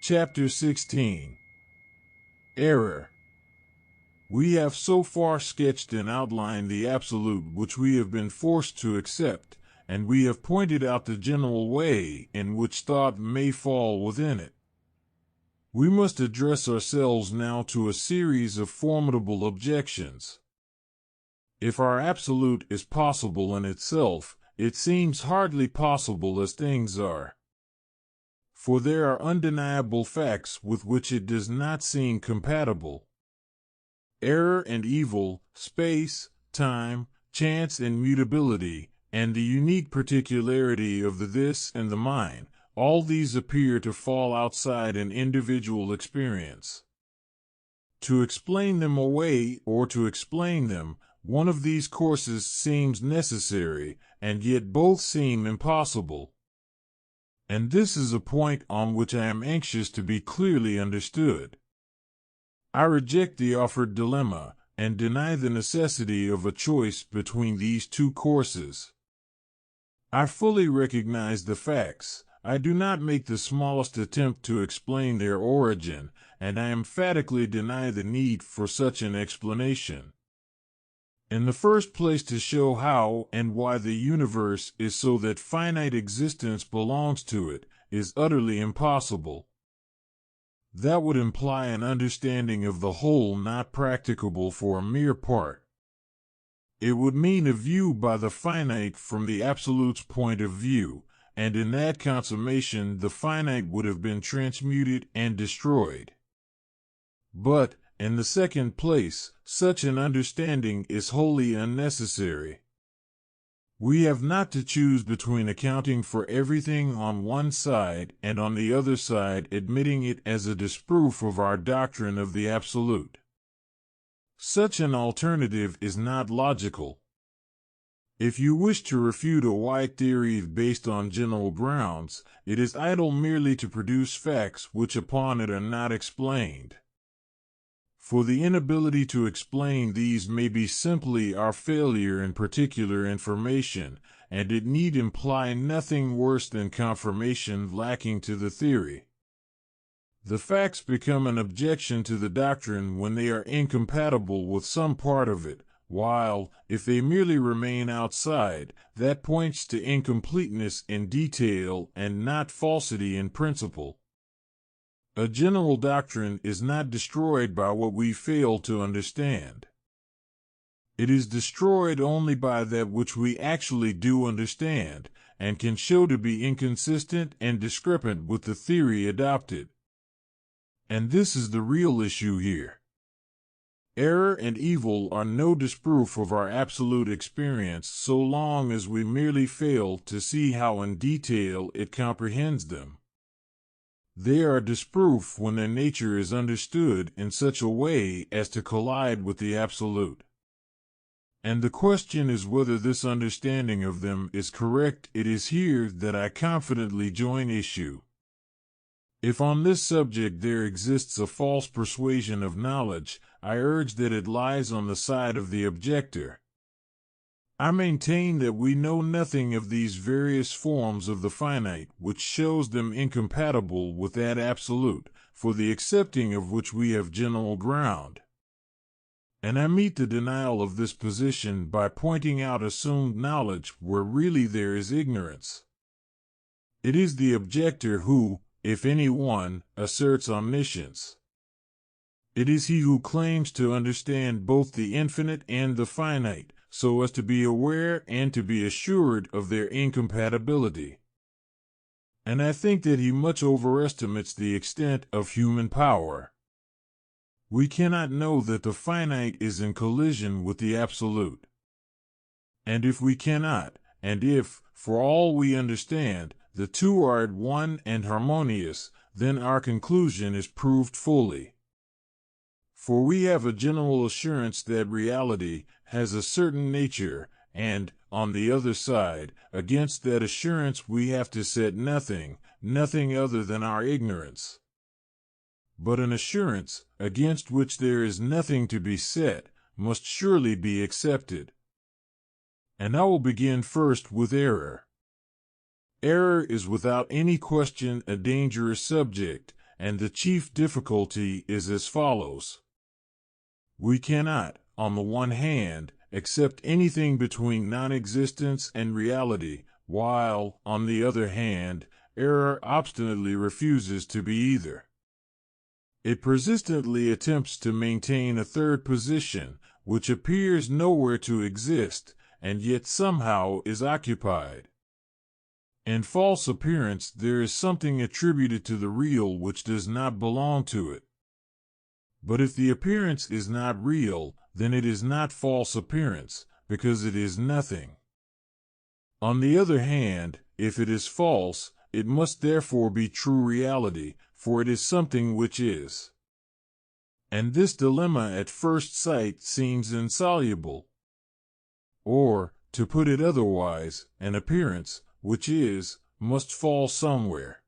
Chapter 16. Error. We have so far sketched and outlined the absolute which we have been forced to accept, and we have pointed out the general way in which thought may fall within it. We must address ourselves now to a series of formidable objections. If our absolute is possible in itself, it seems hardly possible as things are. For there are undeniable facts with which it does not seem compatible. Error and evil, space, time, chance and mutability, and the unique particularity of the this and the mine, all these appear to fall outside an individual experience. To explain them away or to explain them, one of these courses seems necessary, and yet both seem impossible. And this is a point on which I am anxious to be clearly understood. I reject the offered dilemma, and deny the necessity of a choice between these two courses. I fully recognize the facts. I do not make the smallest attempt to explain their origin, and I emphatically deny the need for such an explanation. In the first place, to show how and why the universe is so that finite existence belongs to it, is utterly impossible. That would imply an understanding of the whole not practicable for a mere part. It would mean a view by the finite from the absolute's point of view, and in that consummation the finite would have been transmuted and destroyed. But, in the second place, such an understanding is wholly unnecessary. We have not to choose between accounting for everything on one side and on the other side admitting it as a disproof of our doctrine of the absolute. Such an alternative is not logical. If you wish to refute a wide theory based on general grounds, it is idle merely to produce facts which upon it are not explained. For the inability to explain these may be simply our failure in particular information, and it need imply nothing worse than confirmation lacking to the theory. The facts become an objection to the doctrine when they are incompatible with some part of it, while, if they merely remain outside, that points to incompleteness in detail and not falsity in principle. A general doctrine is not destroyed by what we fail to understand. It is destroyed only by that which we actually do understand, and can show to be inconsistent and discrepant with the theory adopted. And this is the real issue here. Error and evil are no disproof of our absolute experience so long as we merely fail to see how in detail it comprehends them. They are disproof when their nature is understood in such a way as to collide with the absolute. And the question is whether this understanding of them is correct. It is here that I confidently join issue. If on this subject there exists a false persuasion of knowledge, I urge that it lies on the side of the objector. I maintain that we know nothing of these various forms of the finite which shows them incompatible with that absolute, for the accepting of which we have general ground. And I meet the denial of this position by pointing out assumed knowledge where really there is ignorance. It is the objector who, if any one, asserts omniscience. It is he who claims to understand both the infinite and the finite, so as to be aware and to be assured of their incompatibility. And I think that he much overestimates the extent of human power. We cannot know that the finite is in collision with the absolute. And if we cannot, and if, for all we understand, the two are at one and harmonious, then our conclusion is proved fully. For we have a general assurance that reality has a certain nature, and, on the other side, against that assurance we have to set nothing other than our ignorance. But an assurance, against which there is nothing to be set, must surely be accepted. And I will begin first with error. Error is without any question a dangerous subject, and the chief difficulty is as follows. We cannot, on the one hand, accept anything between non-existence and reality, while, on the other hand, error obstinately refuses to be either. It persistently attempts to maintain a third position, which appears nowhere to exist, and yet somehow is occupied. In false appearance, there is something attributed to the real which does not belong to it. But if the appearance is not real, then it is not false appearance, because it is nothing. On the other hand, if it is false, it must therefore be true reality, for it is something which is. And this dilemma at first sight seems insoluble. Or, to put it otherwise, an appearance, which is, must fall somewhere.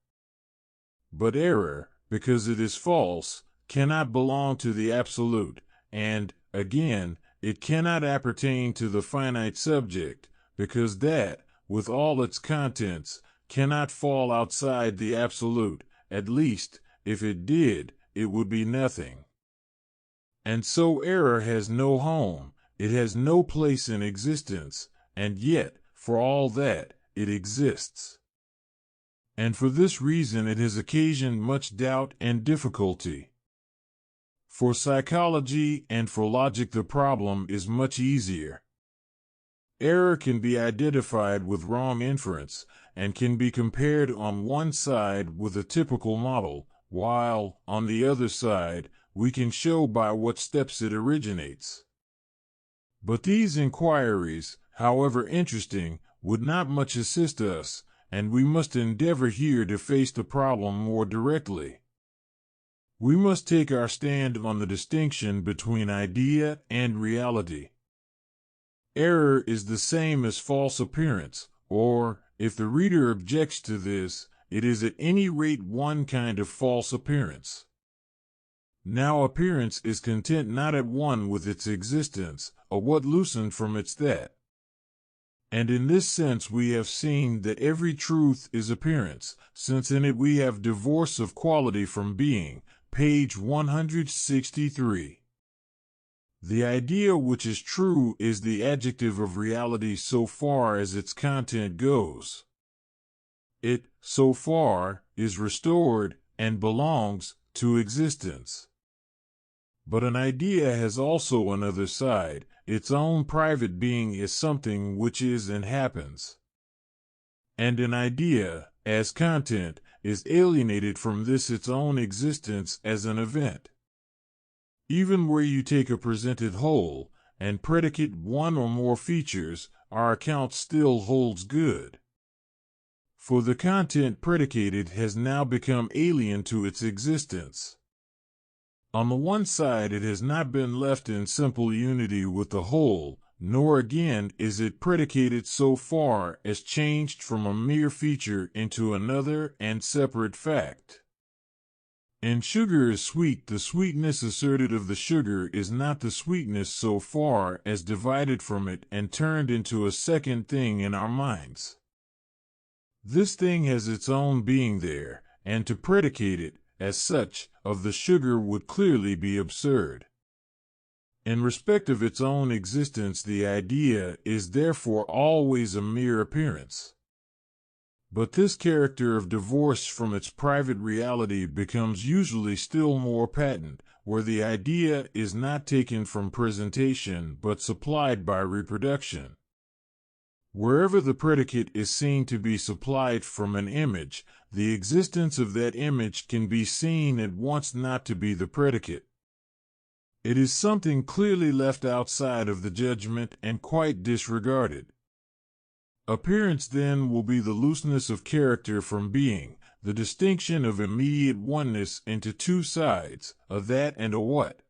But error, because it is false, cannot belong to the absolute, and, again, it cannot appertain to the finite subject, because that, with all its contents, cannot fall outside the absolute. At least, if it did, it would be nothing. And so error has no home, it has no place in existence, and yet, for all that, it exists. And for this reason it has occasioned much doubt and difficulty. For psychology and for logic the problem is much easier. Error can be identified with wrong inference, and can be compared on one side with a typical model, while, on the other side, we can show by what steps it originates. But these inquiries, however interesting, would not much assist us, and we must endeavor here to face the problem more directly. We must take our stand on the distinction between idea and reality. Error is the same as false appearance, or, if the reader objects to this, it is at any rate one kind of false appearance. Now appearance is content not at one with its existence, or what loosened from its that. And in this sense we have seen that every truth is appearance, since in it we have divorce of quality from being, page 163. The idea which is true is the adjective of reality so far as its content goes. It, so far, is restored, and belongs, to existence. But an idea has also another side. Its own private being is something which is and happens. And an idea, as content, is alienated from this its own existence as an event. Even where you take a presented whole, and predicate one or more features, our account still holds good. For the content predicated has now become alien to its existence. On the one side it has not been left in simple unity with the whole, nor again is it predicated so far as changed from a mere feature into another and separate fact. In sugar is sweet, the sweetness asserted of the sugar is not the sweetness so far as divided from it and turned into a second thing in our minds. This thing has its own being there, and to predicate it, as such, of the sugar would clearly be absurd. In respect of its own existence, the idea is therefore always a mere appearance. But this character of divorce from its private reality becomes usually still more patent, where the idea is not taken from presentation but supplied by reproduction. Wherever the predicate is seen to be supplied from an image, the existence of that image can be seen at once not to be the predicate. It is something clearly left outside of the judgment and quite disregarded. Appearance then will be the looseness of character from being, the distinction of immediate oneness into two sides, a that and a what.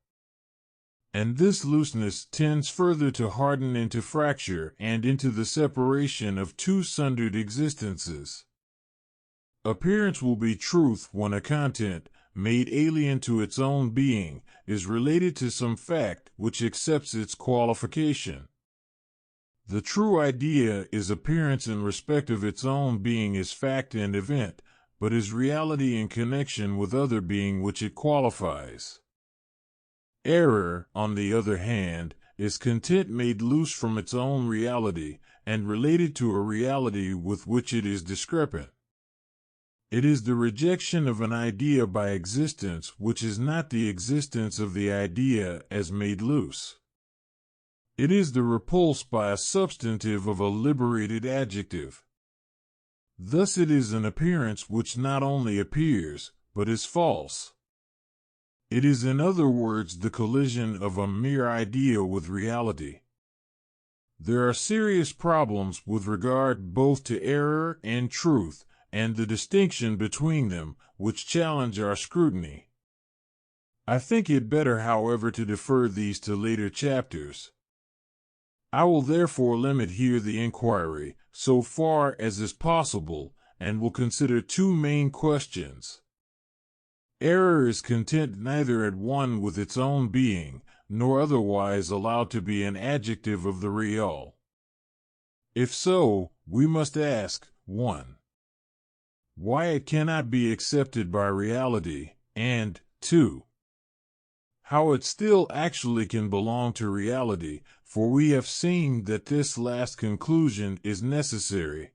And this looseness tends further to harden into fracture and into the separation of two sundered existences. Appearance will be truth when a content, made alien to its own being, is related to some fact which accepts its qualification. The true idea is appearance in respect of its own being as fact and event, but is reality in connection with other being which it qualifies. Error, on the other hand, is content made loose from its own reality, and related to a reality with which it is discrepant. It is the rejection of an idea by existence which is not the existence of the idea as made loose. It is the repulse by a substantive of a liberated adjective. Thus it is an appearance which not only appears, but is false. It is in other words the collision of a mere idea with reality. There are serious problems with regard both to error and truth, and the distinction between them, which challenge our scrutiny. I think it better, however, to defer these to later chapters. I will therefore limit here the inquiry, so far as is possible, and will consider two main questions. Error is content neither at one with its own being, nor otherwise allowed to be an adjective of the real. If so, we must ask, 1. Why it cannot be accepted by reality, and 2. How it still actually can belong to reality, for we have seen that this last conclusion is necessary.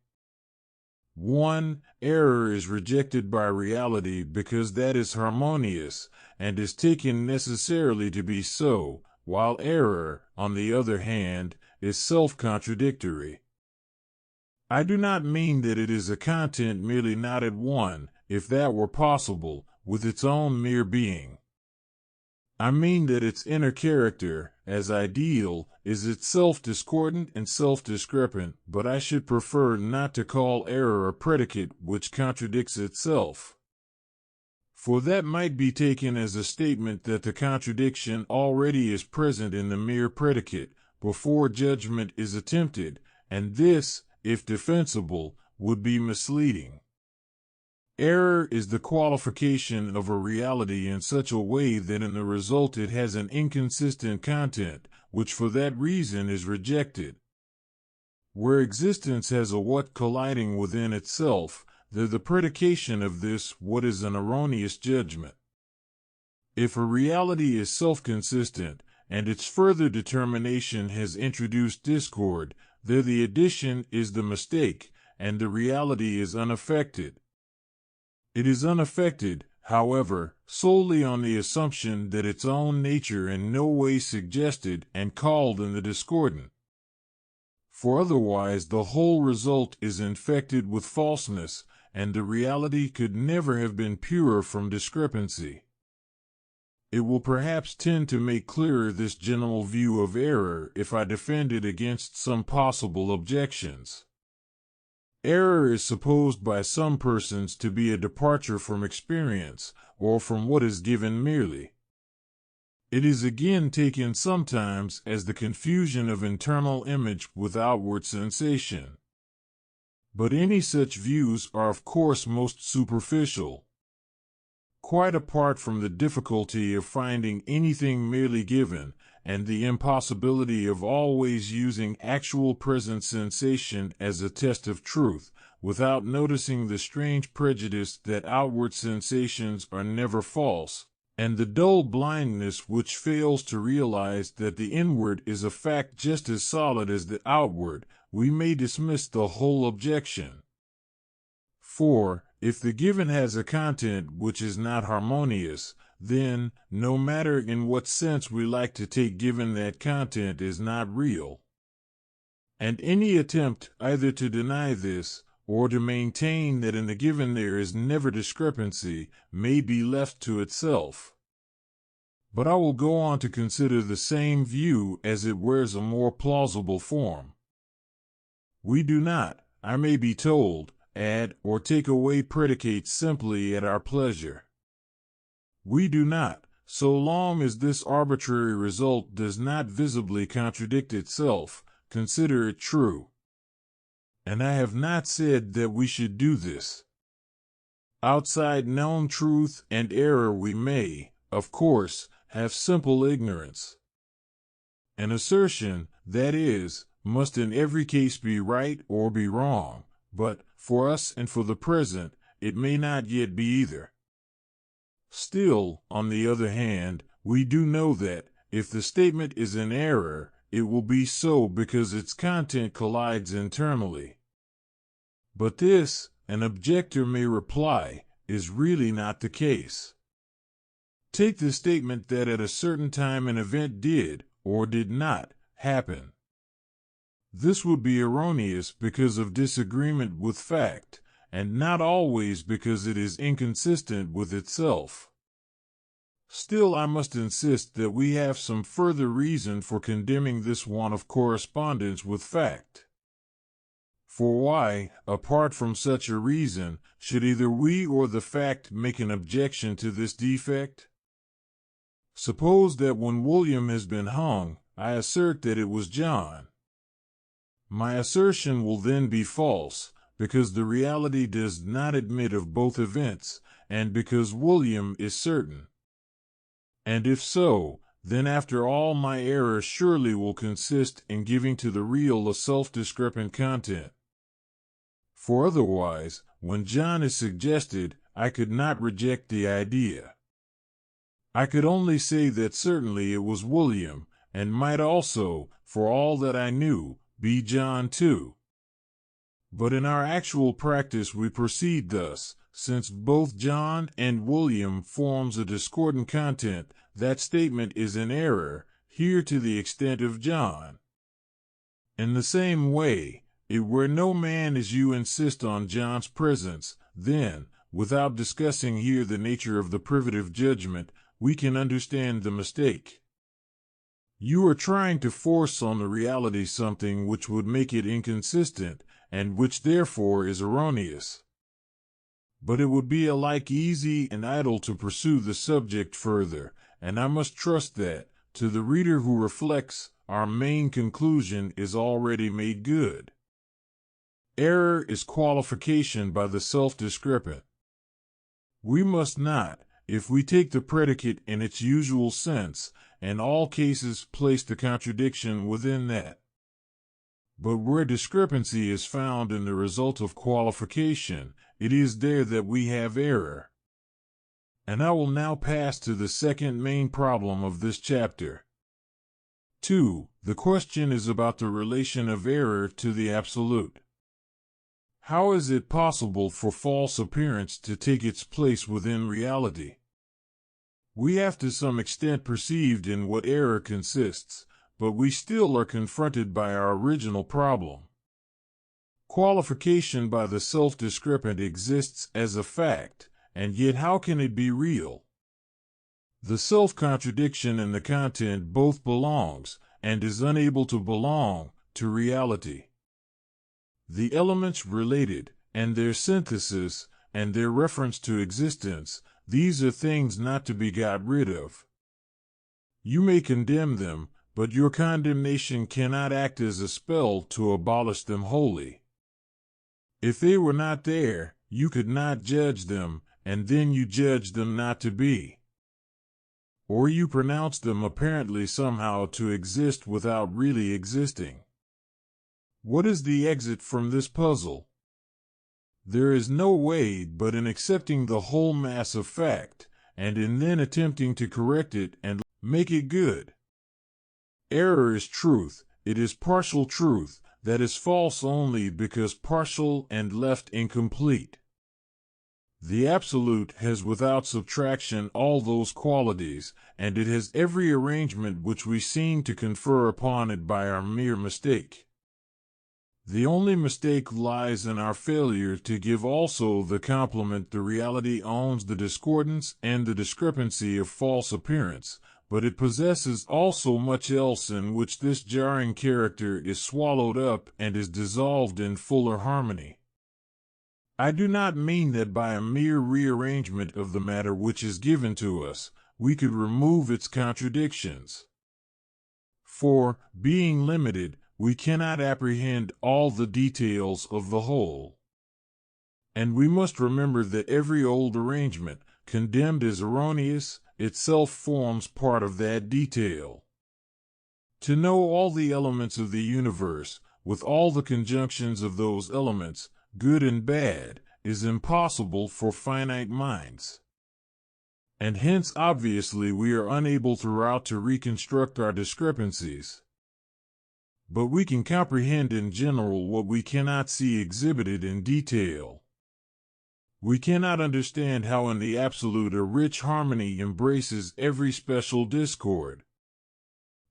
1. Error is rejected by reality because that is harmonious, and is taken necessarily to be so, while error, on the other hand, is self-contradictory. I do not mean that it is a content merely not at one, if that were possible, with its own mere being. I mean that its inner character, as ideal, is itself discordant and self-discrepant, but I should prefer not to call error a predicate which contradicts itself. For that might be taken as a statement that the contradiction already is present in the mere predicate, before judgment is attempted, and this, if defensible, would be misleading. Error is the qualification of a reality in such a way that in the result it has an inconsistent content, which for that reason is rejected. Where existence has a what colliding within itself, the predication of this what is an erroneous judgment. If a reality is self-consistent, and its further determination has introduced discord, there the addition is the mistake, and the reality is unaffected. It is unaffected, however, solely on the assumption that its own nature in no way suggested and called in the discordant. For otherwise the whole result is infected with falseness, and the reality could never have been pure from discrepancy. It will perhaps tend to make clearer this general view of error if I defend it against some possible objections. Error is supposed by some persons to be a departure from experience, or from what is given merely. It is again taken sometimes as the confusion of internal image with outward sensation. But any such views are of course most superficial. Quite apart from the difficulty of finding anything merely given, and the impossibility of always using actual present sensation as a test of truth, without noticing the strange prejudice that outward sensations are never false, and the dull blindness which fails to realize that the inward is a fact just as solid as the outward, we may dismiss the whole objection. For, if the given has a content which is not harmonious, then, no matter in what sense we like to take given, that content is not real. And any attempt either to deny this, or to maintain that in the given there is never discrepancy, may be left to itself. But I will go on to consider the same view as it wears a more plausible form. We do not, I may be told, add or take away predicates simply at our pleasure. We do not, so long as this arbitrary result does not visibly contradict itself, consider it true. And I have not said that we should do this. Outside known truth and error we may, of course, have simple ignorance. An assertion, that is, must in every case be right or be wrong, but, for us and for the present, it may not yet be either. Still, on the other hand, we do know that, if the statement is in error, it will be so because its content collides internally. But this, an objector may reply, is really not the case. Take the statement that at a certain time an event did, or did not, happen. This would be erroneous because of disagreement with fact, and not always because it is inconsistent with itself. Still, I must insist that we have some further reason for condemning this want of correspondence with fact. For why, apart from such a reason, should either we or the fact make an objection to this defect? Suppose that when William has been hung, I assert that it was John. My assertion will then be false, because the reality does not admit of both events, and because William is certain. And if so, then after all my error surely will consist in giving to the real a self-discrepant content. For otherwise, when John is suggested, I could not reject the idea. I could only say that certainly it was William, and might also, for all that I knew, be John too. But in our actual practice we proceed thus: since both John and William forms a discordant content, that statement is in error, here to the extent of John. In the same way, if where no man as you insist on John's presence, then, without discussing here the nature of the privative judgment, we can understand the mistake. You are trying to force on the reality something which would make it inconsistent, and which therefore is erroneous. But it would be alike easy and idle to pursue the subject further, and I must trust that, to the reader who reflects, our main conclusion is already made good. Error is qualification by the self-discrepant. We must not, if we take the predicate in its usual sense, in all cases place the contradiction within that. But where discrepancy is found in the result of qualification, it is there that we have error. And I will now pass to the second main problem of this chapter. 2. The question is about the relation of error to the absolute. How is it possible for false appearance to take its place within reality? We have to some extent perceived in what error consists, but we still are confronted by our original problem. Qualification by the self-discrepant exists as a fact, and yet how can it be real? The self-contradiction in the content both belongs, and is unable to belong, to reality. The elements related, and their synthesis, and their reference to existence, these are things not to be got rid of. You may condemn them, but your condemnation cannot act as a spell to abolish them wholly. If they were not there, you could not judge them, and then you judge them not to be. Or you pronounce them apparently somehow to exist without really existing. What is the exit from this puzzle? There is no way but in accepting the whole mass of fact, and in then attempting to correct it and make it good. Error is truth, it is partial truth, that is false only because partial and left incomplete. The absolute has without subtraction all those qualities, and it has every arrangement which we seem to confer upon it by our mere mistake. The only mistake lies in our failure to give also the complement the reality owns the discordance and the discrepancy of false appearance, but it possesses also much else in which this jarring character is swallowed up and is dissolved in fuller harmony. I do not mean that by a mere rearrangement of the matter which is given to us, we could remove its contradictions. For, being limited, we cannot apprehend all the details of the whole. And we must remember that every old arrangement, condemned as erroneous, itself forms part of that detail. To know all the elements of the universe, with all the conjunctions of those elements, good and bad, is impossible for finite minds. And hence obviously we are unable throughout to reconstruct our discrepancies. But we can comprehend in general what we cannot see exhibited in detail. We cannot understand how in the absolute a rich harmony embraces every special discord.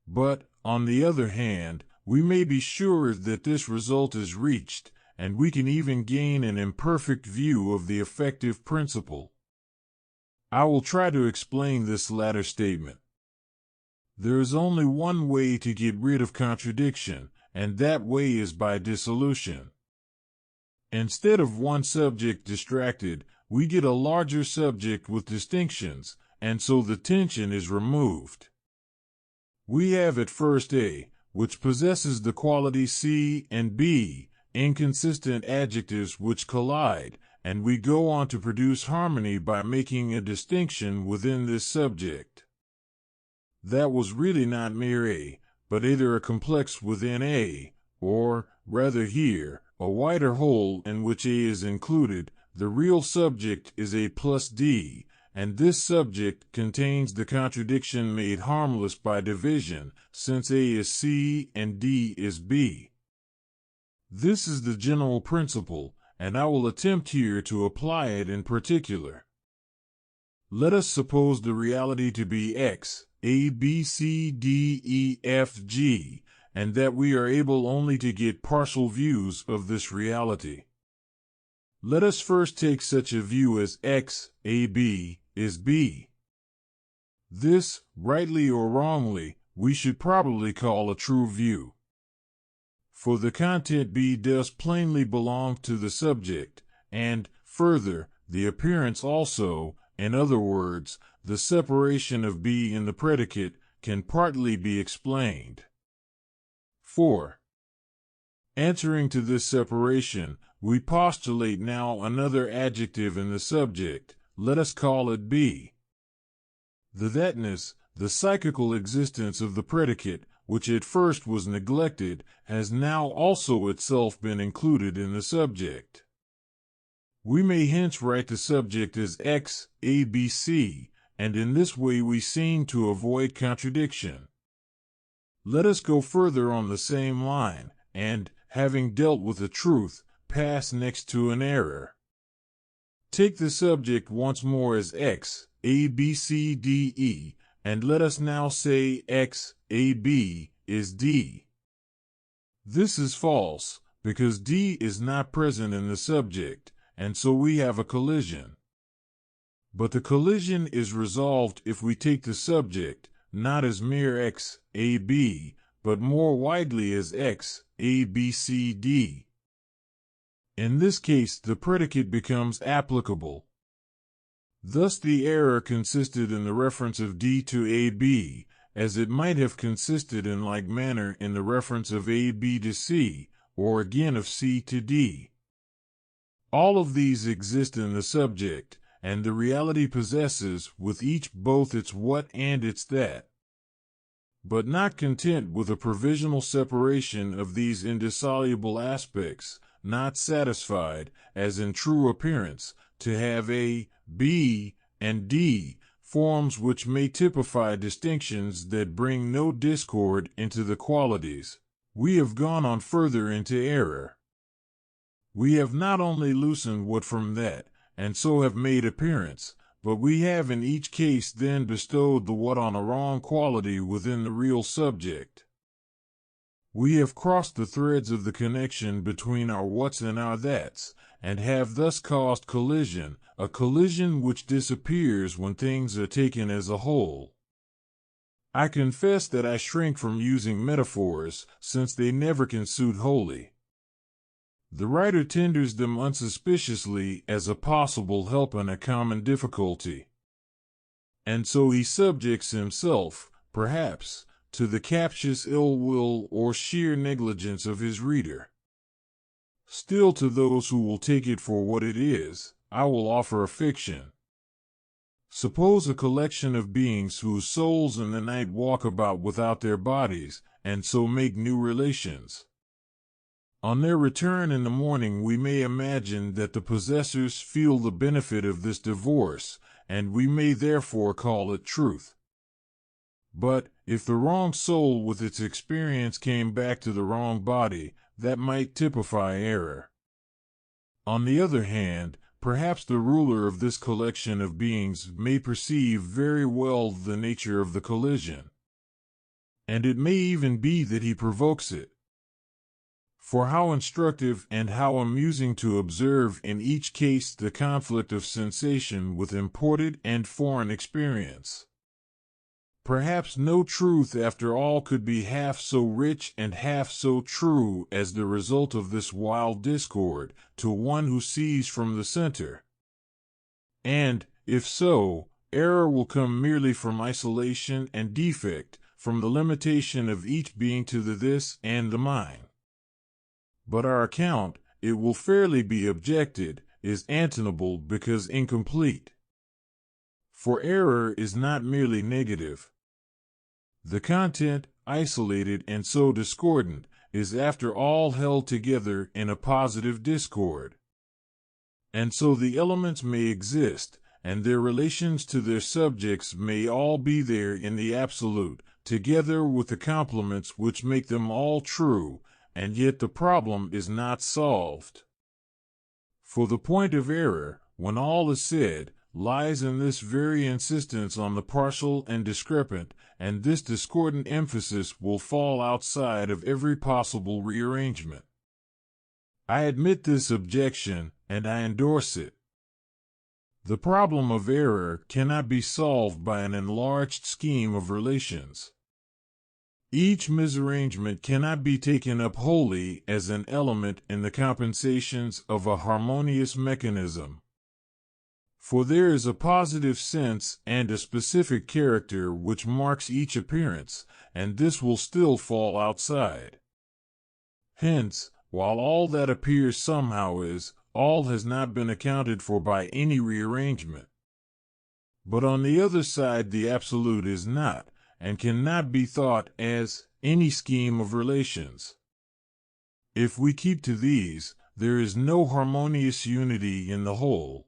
But, on the other hand, we may be sure that this result is reached, and we can even gain an imperfect view of the effective principle. I will try to explain this latter statement. There is only one way to get rid of contradiction, and that way is by dissolution. Instead of one subject distracted, we get a larger subject with distinctions, and so the tension is removed. We have at first A, which possesses the quality C, and B, inconsistent adjectives which collide, and we go on to produce harmony by making a distinction within this subject. That was really not mere A, but either a complex within A, or, rather here, a wider whole in which A is included. The real subject is A plus D, and this subject contains the contradiction made harmless by division, since A is C and D is B. This is the general principle, and I will attempt here to apply it in particular. Let us suppose the reality to be X, A, B, C, D, E, F, G, and that we are able only to get partial views of this reality. Let us first take such a view as X, A, B, is B. This, rightly or wrongly, we should probably call a true view. For the content B does plainly belong to the subject, and, further, the appearance also, in other words, the separation of B in the predicate, can partly be explained. 4. Answering to this separation, we postulate now another adjective in the subject. Let us call it B. The thatness, the psychical existence of the predicate, which at first was neglected, has now also itself been included in the subject. We may hence write the subject as X, A, B, C, and in this way we seem to avoid contradiction. Let us go further on the same line, and, having dealt with the truth, pass next to an error. Take the subject once more as X, A, B, C, D, E, and let us now say X, A, B, is D. This is false, because D is not present in the subject, and so we have a collision. But the collision is resolved if we take the subject, not as mere X, A, B, but more widely as X, A, B, C, D. In this case, the predicate becomes applicable. Thus the error consisted in the reference of D to AB, as it might have consisted in like manner in the reference of AB to C, or again of C to D. All of these exist in the subject, and the reality possesses with each both its what and its that. But not content with a provisional separation of these indissoluble aspects, not satisfied, as in true appearance, to have A, B, and D, forms which may typify distinctions that bring no discord into the qualities, we have gone on further into error. We have not only loosened what from that, and so have made appearance, but we have in each case then bestowed the what on a wrong quality within the real subject. We have crossed the threads of the connection between our whats and our that's, and have thus caused collision, a collision which disappears when things are taken as a whole. I confess that I shrink from using metaphors, since they never can suit wholly. The writer tenders them unsuspiciously as a possible help in a common difficulty. And so he subjects himself, perhaps, to the captious ill will or sheer negligence of his reader. Still, to those who will take it for what it is, I will offer a fiction. Suppose a collection of beings whose souls in the night walk about without their bodies, and so make new relations. On their return in the morning, we may imagine that the possessors feel the benefit of this divorce, and we may therefore call it truth. But if the wrong soul with its experience came back to the wrong body, that might typify error. On the other hand, perhaps the ruler of this collection of beings may perceive very well the nature of the collision, and it may even be that he provokes it. For how instructive and how amusing to observe in each case the conflict of sensation with imported and foreign experience. Perhaps no truth after all could be half so rich and half so true as the result of this wild discord to one who sees from the center. And, if so, error will come merely from isolation and defect, from the limitation of each being to the this and the mine. But our account, it will fairly be objected, is untenable because incomplete. For error is not merely negative. The content, isolated and so discordant, is after all held together in a positive discord. And so the elements may exist, and their relations to their subjects may all be there in the absolute, together with the complements which make them all true, and yet the problem is not solved. For the point of error, when all is said, lies in this very insistence on the partial and discrepant, and this discordant emphasis will fall outside of every possible rearrangement. I admit this objection, and I endorse it. The problem of error cannot be solved by an enlarged scheme of relations. Each misarrangement cannot be taken up wholly as an element in the compensations of a harmonious mechanism. For there is a positive sense and a specific character which marks each appearance, and this will still fall outside. Hence, while all that appears somehow is, all has not been accounted for by any rearrangement. But on the other side the absolute is not, and cannot be thought as, any scheme of relations. If we keep to these, there is no harmonious unity in the whole.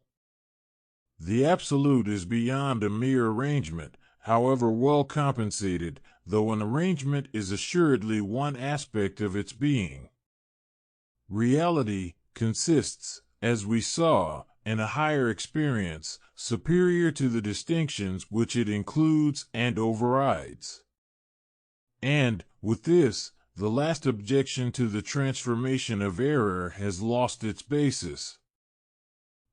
The absolute is beyond a mere arrangement, however well compensated, though an arrangement is assuredly one aspect of its being. Reality consists, as we saw, in a higher experience, superior to the distinctions which it includes and overrides. And, with this, the last objection to the transformation of error has lost its basis.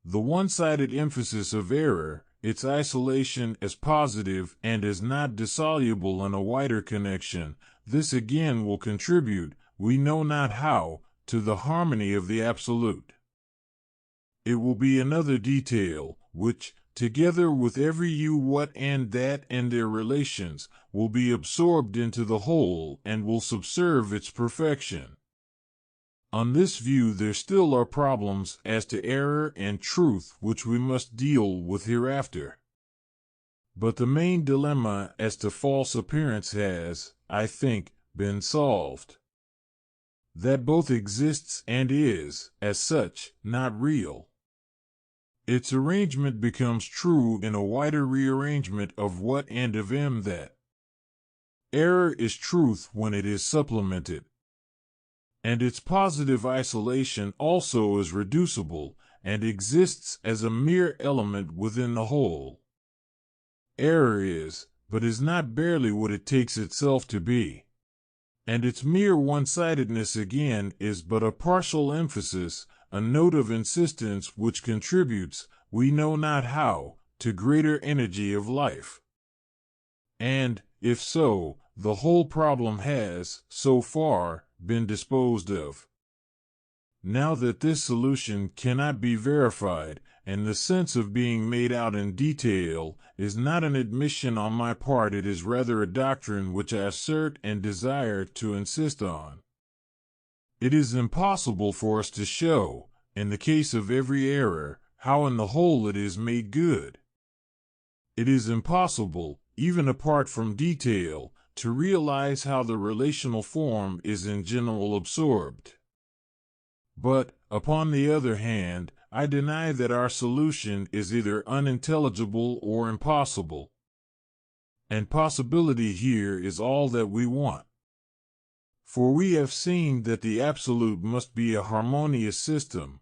The one-sided emphasis of error, its isolation as positive and as not dissoluble in a wider connection, this again will contribute, we know not how, to the harmony of the absolute. It will be another detail, which, together with every you, what, and that, and their relations, will be absorbed into the whole and will subserve its perfection. On this view there still are problems as to error and truth which we must deal with hereafter. But the main dilemma as to false appearance has, I think, been solved. That both exists and is, as such, not real. Its arrangement becomes true in a wider rearrangement of what and of that. Error is truth when it is supplemented. And its positive isolation also is reducible, and exists as a mere element within the whole. Error is, but is not barely what it takes itself to be. And its mere one-sidedness again is but a partial emphasis, a note of insistence which contributes, we know not how, to greater energy of life. And, if so, the whole problem has, so far, been disposed of. Now that this solution cannot be verified, and the sense of being made out in detail, is not an admission on my part, it is rather a doctrine which I assert and desire to insist on. It is impossible for us to show, in the case of every error, how in the whole it is made good. It is impossible, even apart from detail, to realize how the relational form is in general absorbed. But, upon the other hand, I deny that our solution is either unintelligible or impossible. And possibility here is all that we want. For we have seen that the absolute must be a harmonious system.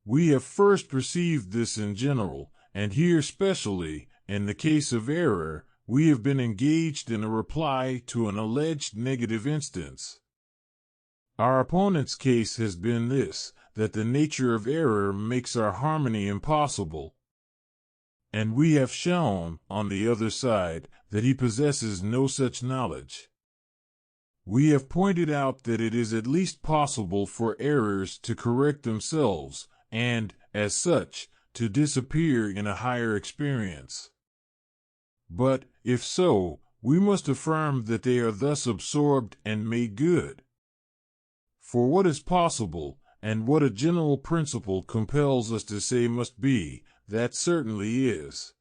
We have first perceived this in general, and here specially, in the case of error, we have been engaged in a reply to an alleged negative instance. Our opponent's case has been this, that the nature of error makes our harmony impossible. And we have shown, on the other side, that he possesses no such knowledge. We have pointed out that it is at least possible for errors to correct themselves, and, as such, to disappear in a higher experience. But, if so, we must affirm that they are thus absorbed and made good. For what is possible, and what a general principle compels us to say must be, that certainly is.